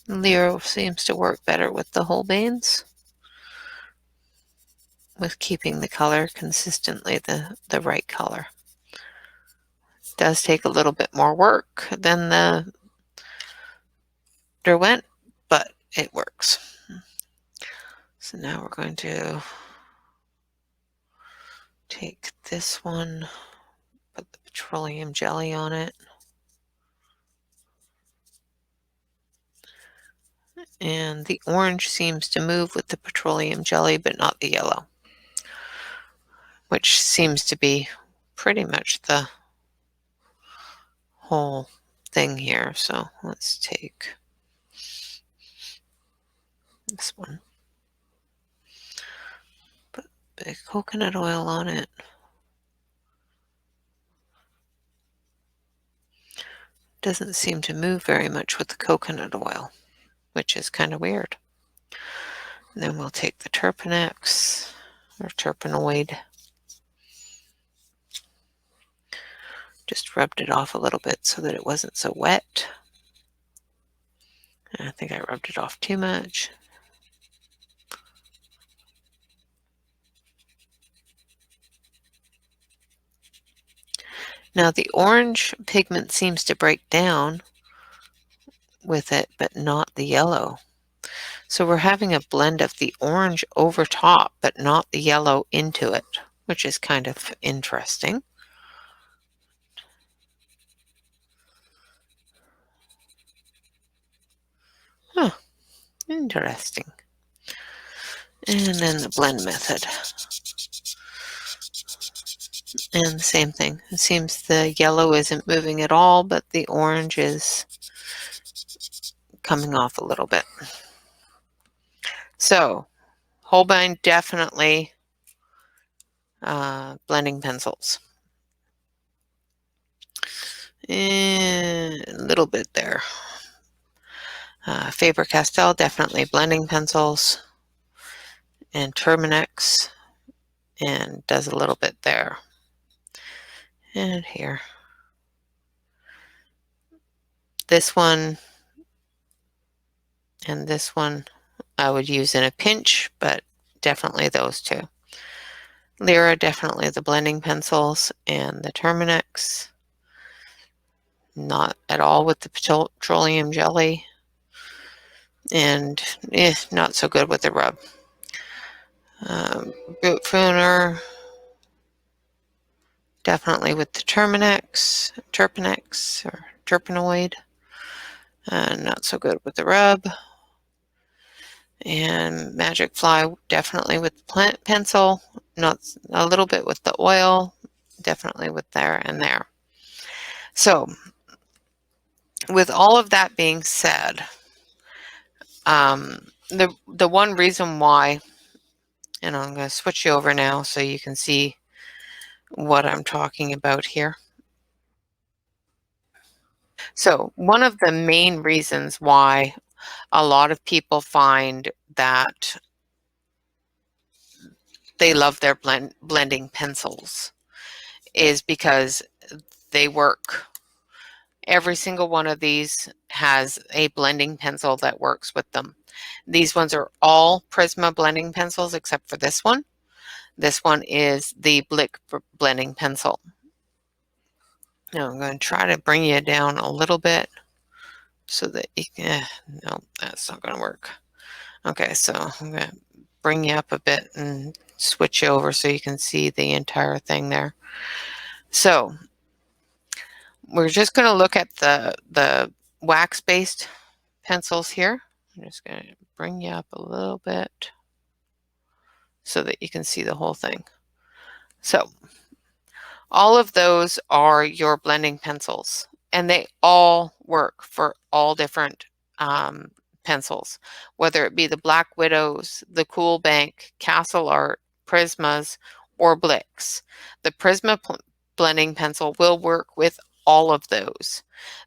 Lyra seems to work better with the Holbeins, with keeping the color consistently the right color. It does take a little bit more work than the Derwent, but it works. So now we're going to take this one, put the petroleum jelly on it, and the orange seems to move with the petroleum jelly but not the yellow, which seems to be pretty much the whole thing here. So let's take this one, put a bit of coconut oil on it. Doesn't seem to move very much with the coconut oil, which is kind of weird. And then we'll take the Turpentine or Turpenoid. Just rubbed it off a little bit so that it wasn't so wet. And I think I rubbed it off too much. Now the orange pigment seems to break down with it, but not the yellow. So we're having a blend of the orange over top, but not the yellow into it, which is kind of interesting. Huh, interesting. And then the blend method. And the same thing. It seems the yellow isn't moving at all, but the orange is coming off a little bit. So Holbein definitely blending pencils. And a little bit there. Faber-Castell, definitely blending pencils. And Terminex, and does a little bit there. And here. This one and this one I would use in a pinch, but definitely those two. Lyra, definitely the blending pencils, and the Terminex, not at all with the petroleum jelly, and not so good with the rub. Bootfooner, definitely with the Terminex or Terpenoid, not so good with the rub. And Magic Fly, definitely with the plant pencil, not a little bit with the oil, definitely with there and there. So with all of that being said, the one reason why, and I'm going to switch you over now so you can see what I'm talking about here. So one of the main reasons why a lot of people find that they love their blending pencils is because they work. Every single one of these has a blending pencil that works with them. These ones are all Prisma blending pencils except for this one. This one is the Blick blending pencil. Now I'm going to try to bring you down a little bit so that you can, no, that's not going to work. Okay, so I'm going to bring you up a bit and switch over so you can see the entire thing there. So we're just going to look at the wax-based pencils here. I'm just going to bring you up a little bit so that you can see the whole thing. So all of those are your blending pencils, and they all work for all different pencils, whether it be the Black Widows, the Cool Bank, Castle Art, Prismas, or Blicks. The Prisma blending pencil will work with all of those.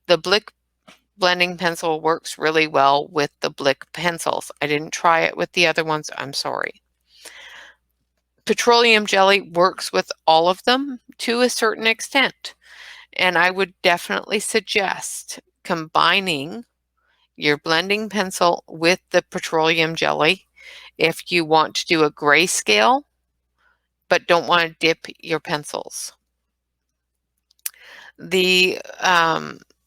The Blick blending pencil works really well with the Blick pencils. I didn't try it with the other ones, I'm sorry. Petroleum jelly works with all of them to a certain extent, and I would definitely suggest combining your blending pencil with the petroleum jelly if you want to do a grayscale but don't want to dip your pencils. The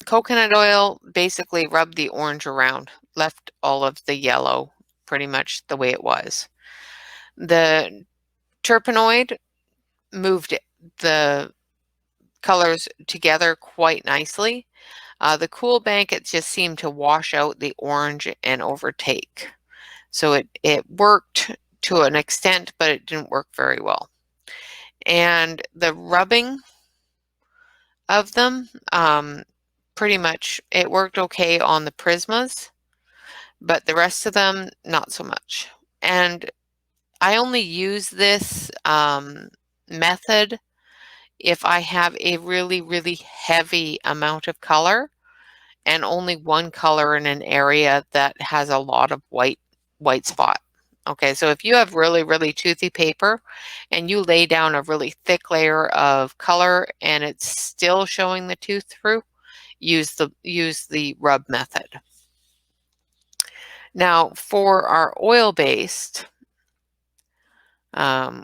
coconut oil basically rubbed the orange around, left all of the yellow pretty much the way it was. The terpenoid moved the colors together quite nicely. The Cool Bank, it just seemed to wash out the orange and overtake. So it worked to an extent, but it didn't work very well. And the rubbing of them, pretty much it worked okay on the Prismas, but the rest of them, not so much. And I only use this method if I have a really, really heavy amount of color and only one color in an area that has a lot of white spot. Okay, so if you have really, really toothy paper and you lay down a really thick layer of color and it's still showing the tooth through, use the rub method. Now for our oil-based,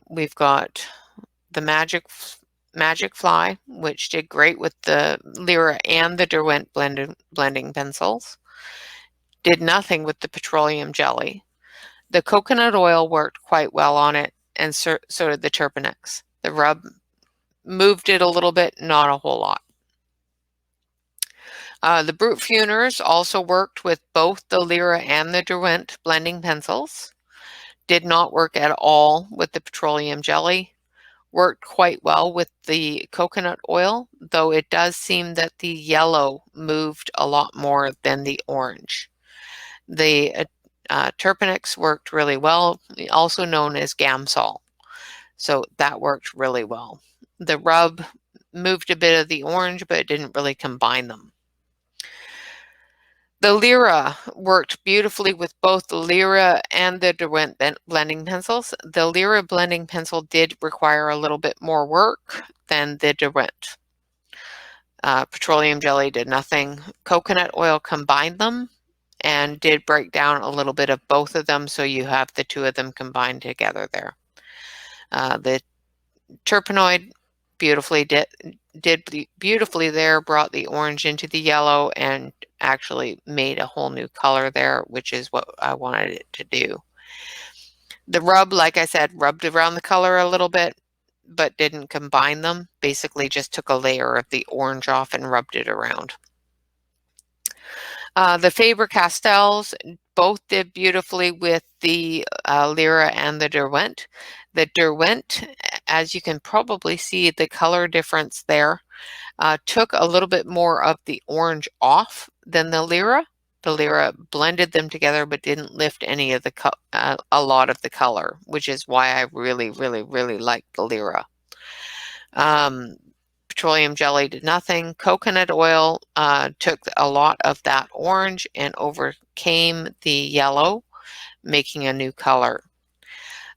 we've got the Magic Fly, which did great with the Lyra and the Derwent blending pencils. Did nothing with the petroleum jelly. The coconut oil worked quite well on it, and so did the Turpentine. The rub moved it a little bit, not a whole lot. The Brute Funers also worked with both the Lyra and the Derwent blending pencils. Did not work at all with the petroleum jelly. Worked quite well with the coconut oil, though it does seem that the yellow moved a lot more than the orange. The Turpentine worked really well, also known as Gamsol. So that worked really well. The rub moved a bit of the orange, but it didn't really combine them. The Lyra worked beautifully with both the Lyra and the Derwent blending pencils. The Lyra blending pencil did require a little bit more work than the Derwent. Petroleum jelly did nothing. Coconut oil combined them and did break down a little bit of both of them, so you have the two of them combined together there. The terpenoid did beautifully there, brought the orange into the yellow and actually made a whole new color there, which is what I wanted it to do. The rub, like I said, rubbed around the color a little bit, but didn't combine them. Basically just took a layer of the orange off and rubbed it around. The Faber-Castells both did beautifully with the Lyra and the Derwent. The Derwent, as you can probably see, the color difference there took a little bit more of the orange off than the Lyra. The Lyra blended them together but didn't lift any of the a lot of the color, which is why I really, really, really like the Lyra. petroleum jelly did nothing. Coconut oil took a lot of that orange and overcame the yellow, making a new color.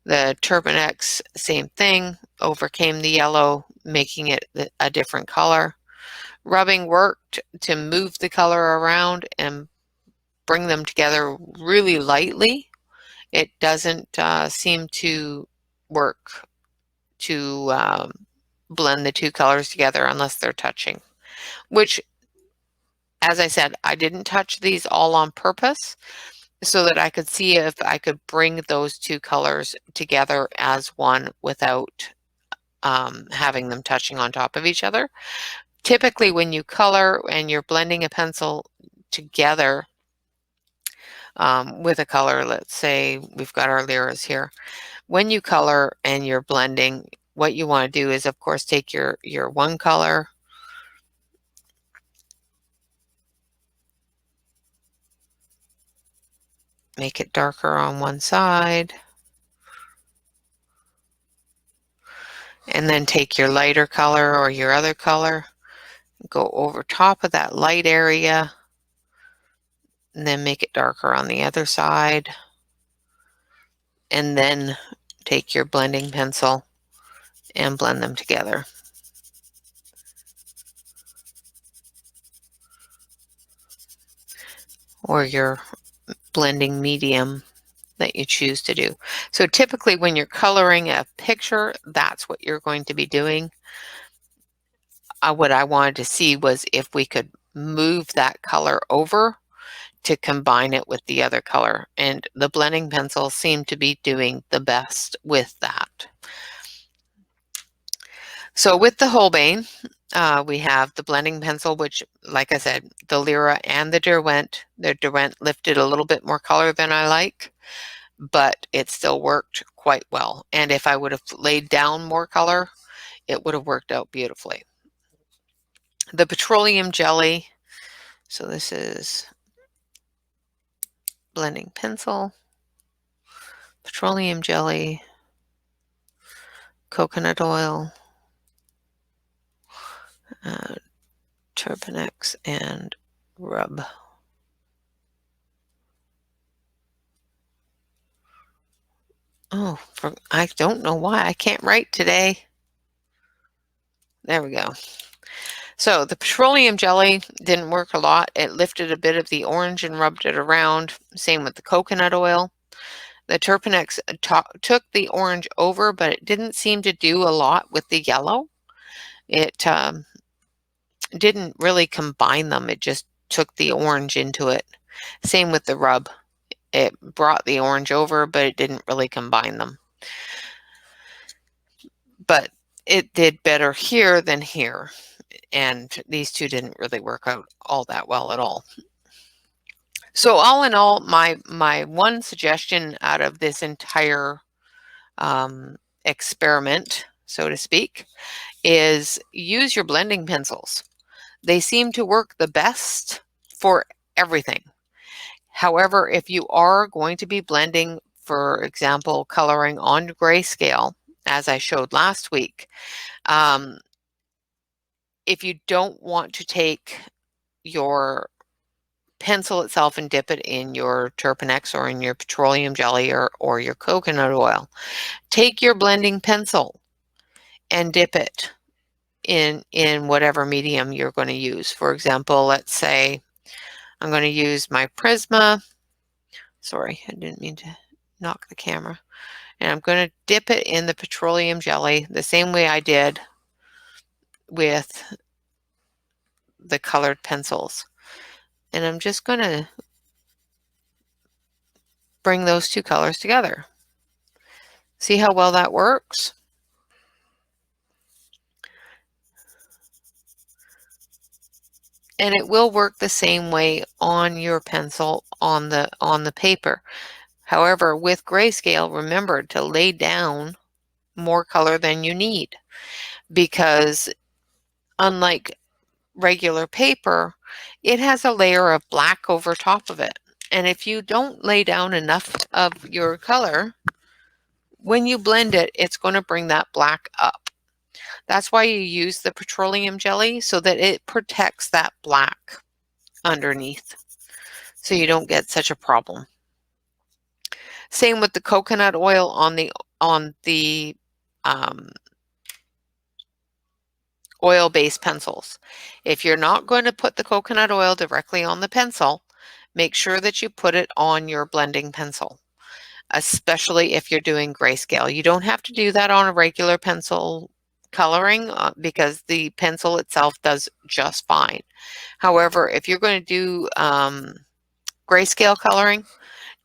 The Turbinex, same thing, overcame the yellow, making it a different color. Rubbing worked to move the color around and bring them together really lightly. It doesn't seem to work to blend the two colors together unless they're touching, which, as I said, I didn't touch these all on purpose so that I could see if I could bring those two colors together as one without having them touching on top of each other. Typically, when you color and you're blending a pencil together with a color, let's say we've got our Lyras here. When you color and you're blending, what you want to do is, of course, take your one color, make it darker on one side, and then take your lighter color or your other color, go over top of that light area, and then make it darker on the other side, and then take your blending pencil and blend them together. Or your blending medium that you choose to do. So typically when you're coloring a picture, that's what you're going to be doing. What I wanted to see was if we could move that color over to combine it with the other color. And the blending pencils seem to be doing the best with that. So with the Holbein, we have the blending pencil, which, like I said, the Lyra and the Derwent. The Derwent lifted a little bit more color than I like, but it still worked quite well. And if I would have laid down more color, it would have worked out beautifully. The petroleum jelly, so this is blending pencil, petroleum jelly, coconut oil, Turbinex, and rub. Oh, I don't know why I can't write today. There we go. So the petroleum jelly didn't work a lot. It lifted a bit of the orange and rubbed it around. Same with the coconut oil. The Turbinex took the orange over, but it didn't seem to do a lot with the yellow. It didn't really combine them. It just took the orange into it. Same with the rub. It brought the orange over, but it didn't really combine them. But it did better here than here. And these two didn't really work out all that well at all. So all in all, my one suggestion out of this entire experiment, so to speak, is use your blending pencils. They seem to work the best for everything. However, if you are going to be blending, for example, coloring on grayscale, as I showed last week, if you don't want to take your pencil itself and dip it in your Turbinex or in your petroleum jelly or your coconut oil, take your blending pencil and dip it in whatever medium you're going to use. For example, let's say I'm going to use my Prisma. Sorry, I didn't mean to knock the camera. And I'm going to dip it in the petroleum jelly the same way I did with the colored pencils. And I'm just going to bring those two colors together. See how well that works? And it will work the same way on your pencil on the paper. However, with grayscale, remember to lay down more color than you need, because unlike regular paper, it has a layer of black over top of it. And if you don't lay down enough of your color, when you blend it, it's going to bring that black up. That's why you use the petroleum jelly, so that it protects that black underneath, so you don't get such a problem. Same with the coconut oil on the oil-based pencils. If you're not going to put the coconut oil directly on the pencil, make sure that you put it on your blending pencil, especially if you're doing grayscale. You don't have to do that on a regular pencil coloring because the pencil itself does just fine. However, if you're going to do grayscale coloring,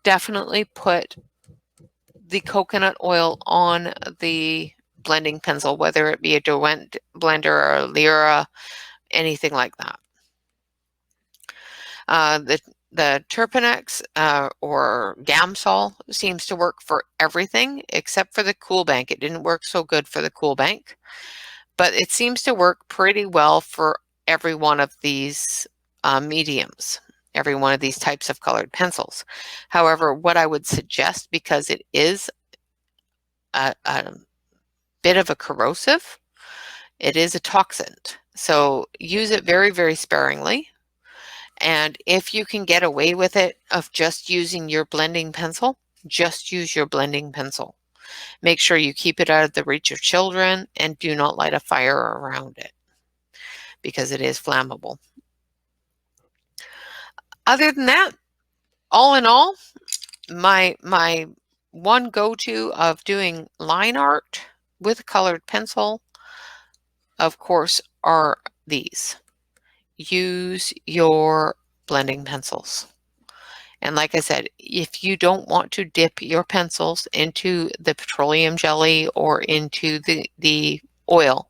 definitely put the coconut oil on the blending pencil, whether it be a Derwent blender or a Lyra, anything like that. The Turpentine or Gamsol seems to work for everything except for the Cool Bank. It didn't work so good for the Cool Bank, but it seems to work pretty well for every one of these mediums, every one of these types of colored pencils. However, what I would suggest, because it is a bit of a corrosive, it is a toxin. So use it very, very sparingly. And if you can get away with it of just using your blending pencil, just use your blending pencil. Make sure you keep it out of the reach of children and do not light a fire around it because it is flammable. Other than that, all in all, my one go-to of doing line art with colored pencil, of course, are these. Use your blending pencils. And like I said, if you don't want to dip your pencils into the petroleum jelly or into the oil,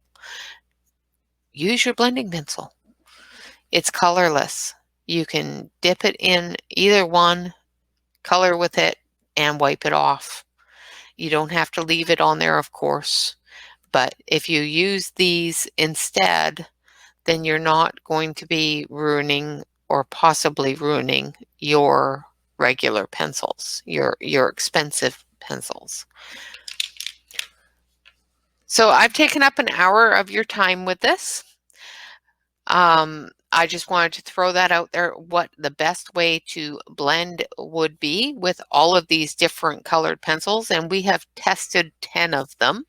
use your blending pencil. It's colorless. You can dip it in either one, color with it, and wipe it off. You don't have to leave it on there, of course. But if you use these instead, then you're not going to be ruining or possibly ruining your regular pencils, your expensive pencils. So I've taken up an hour of your time with this. I just wanted to throw that out there, what the best way to blend would be with all of these different colored pencils, and we have tested 10 of them.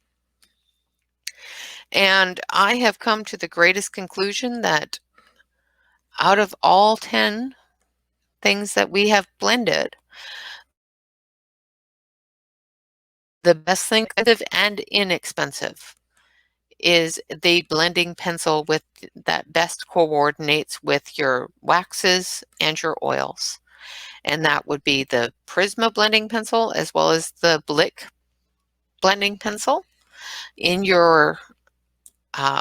And I have come to the greatest conclusion that out of all 10 things that we have blended, the best thing, expensive and inexpensive, is the blending pencil with that best coordinates with your waxes and your oils. And that would be the Prisma blending pencil as well as the Blick blending pencil. In your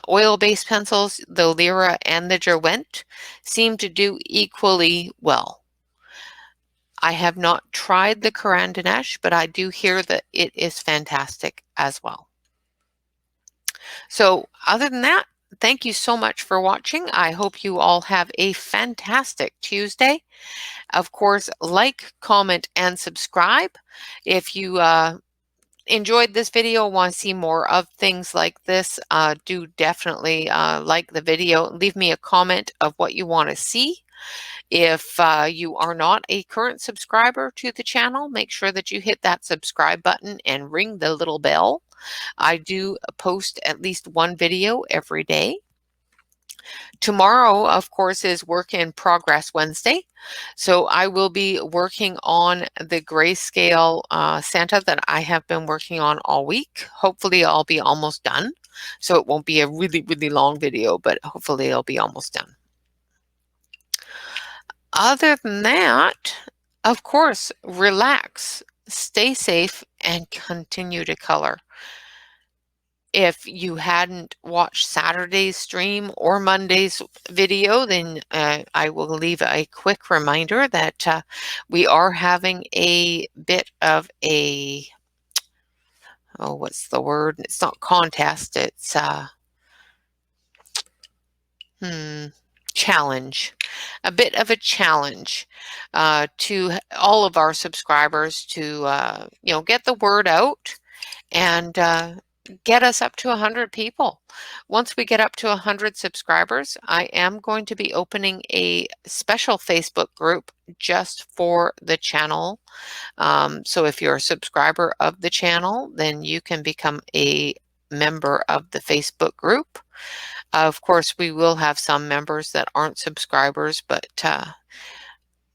oil-based pencils, the Lyra and the Derwent seem to do equally well. I have not tried the Caran d'Aneche, but I do hear that it is fantastic as well. So other than that, thank you so much for watching. I hope you all have a fantastic Tuesday. Of course, like, comment, and subscribe. If you enjoyed this video, want to see more of things like this, do definitely like the video. Leave me a comment of what you want to see. If you are not a current subscriber to the channel, make sure that you hit that subscribe button and ring the little bell. I do post at least one video every day. Tomorrow, of course, is Work in Progress Wednesday. So I will be working on the grayscale Santa that I have been working on all week. Hopefully I'll be almost done. So it won't be a really, really long video, but hopefully it'll be almost done. Other than that, of course, relax, stay safe, and continue to color. If you hadn't watched Saturday's stream or Monday's video, then I will leave a quick reminder that we are having a bit of a, oh, what's the word? It's not contest, it's challenge. A bit of a challenge to all of our subscribers to, get the word out and get us up to 100 people. Once we get up to 100 subscribers, I am going to be opening a special Facebook group just for the channel. So if you're a subscriber of the channel, then you can become a member of the Facebook group. Of course, we will have some members that aren't subscribers, but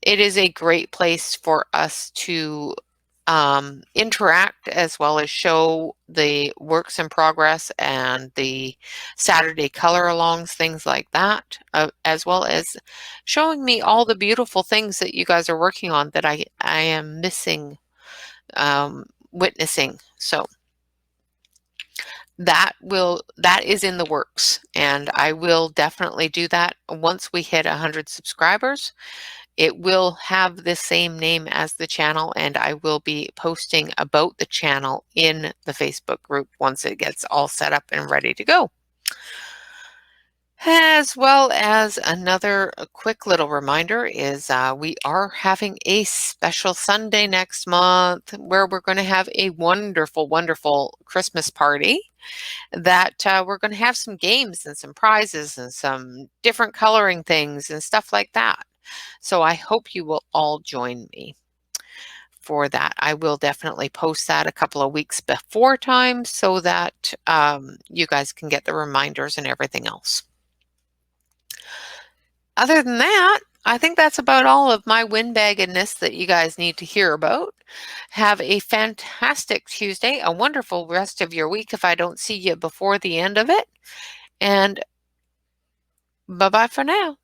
it is a great place for us to interact as well as show the works in progress and the Saturday color alongs, things like that, as well as showing me all the beautiful things that you guys are working on that I am missing witnessing. So that is in the works, and I will definitely do that once we hit 100 subscribers. It will have the same name as the channel, and I will be posting about the channel in the Facebook group once it gets all set up and ready to go. As well as another quick little reminder is we are having a special Sunday next month where we're going to have a wonderful, wonderful Christmas party that we're going to have some games and some prizes and some different coloring things and stuff like that. So I hope you will all join me for that. I will definitely post that a couple of weeks before time so that you guys can get the reminders and everything else. Other than that, I think that's about all of my windbaggedness that you guys need to hear about. Have a fantastic Tuesday, a wonderful rest of your week if I don't see you before the end of it. And bye-bye for now.